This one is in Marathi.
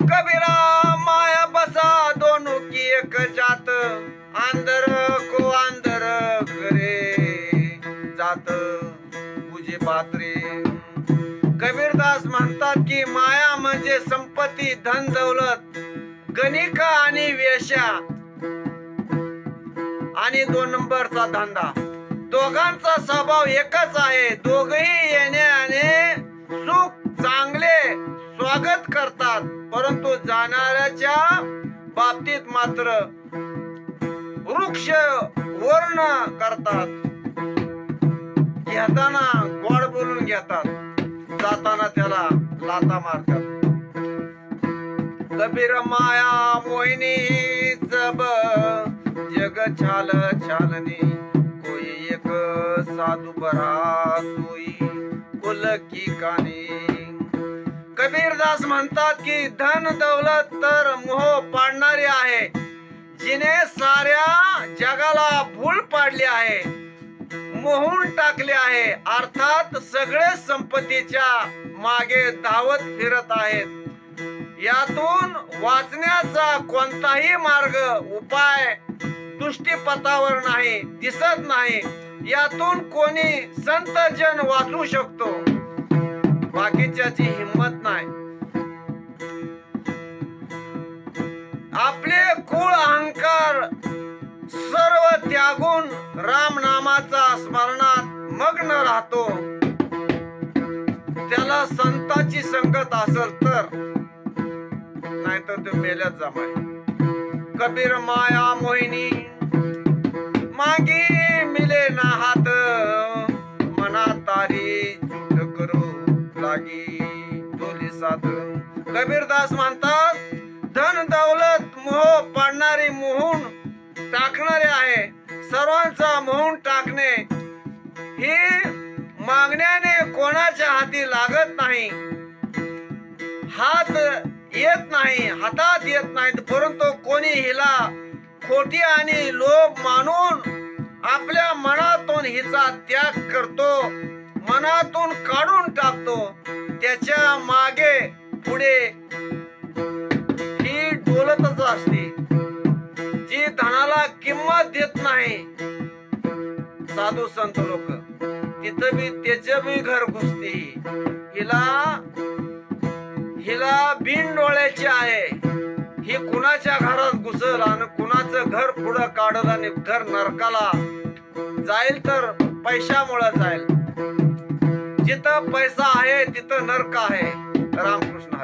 कबीरा माया बसा दोनों की एक जात, अंदर को अंदर करे जात तुझे पात्रे. कबीरदास म्हणतात की माया म्हणजे संपत्ती, धन दौलत, गणिका आणि वेश्या आणि 2 नंबरचा धंदा. दोघांचा स्वभाव एकच आहे. दोघही येण्याने सुख चांगले स्वागत करतात, परंतु जाणाऱ्याच्या बाबतीत मात्र वृक्ष वर्ण करतात. घेताना गोड बोलून घेतात, जाताना त्याला लाता मारतात. कबीर माया मोहिनी जब जग छाल छालनी, कोई एक साधू बरा सोई कुल की कानी. कबीरदास म्हणतात की धन दौलत तर मोह पाडणारी आहे, जिने साऱ्या जगाला भूल पाडली आहे, मोहून टाकले आहे. अर्थात सगळे संपत्तीच्या मागे धावत फिरत आहेत. यातून वाचण्याचा कोणताही मार्ग उपाय दृष्टीपथावर नाही, दिसत नाही. यातून कोणी संत जन वाचू शकतो, बाकीच्याची हिंमत नाही. आपले कुळ अहंकार सर्व त्यागून राम नामाचा स्मरणात मग्न राहतो. त्याला संताची संगत असेल तर, नाहीतर तो मेल्यात जमाय. कबीर माया मोहिनी मागी मिले ना हात, मना तारी झूठ करू लागी डोली साथ. कबीरदास म्हणतात धन दौलत मोह पाडणारी, मोहून टाकणारे आहे. सर्वांचा मोहून टाकणे ही मागण्याने कोणाच्या हाती लागत नाही, हातात येत नाही. परंतु कोणी हिला खोटी आणि लोभ मानून आपल्या मनातून हिचा त्याग करतो, मनातून काढून टाकतो. त्याच्या मागे पुढे ही डोलतच असते, जी धनाला किंमत देत नाही. साधू संत लोक तिथं बी त्याच्या बी घर घुसते. हिला बिन डोळ्याची आहे. ही कुणाच्या घरात घुसल आणि कुणाचं घर पुढं काढल आणि घर नरकाला जाईल, तर पैशामुळे जाईल. जिथं पैसा आहे तिथं नरक आहे. रामकृष्ण.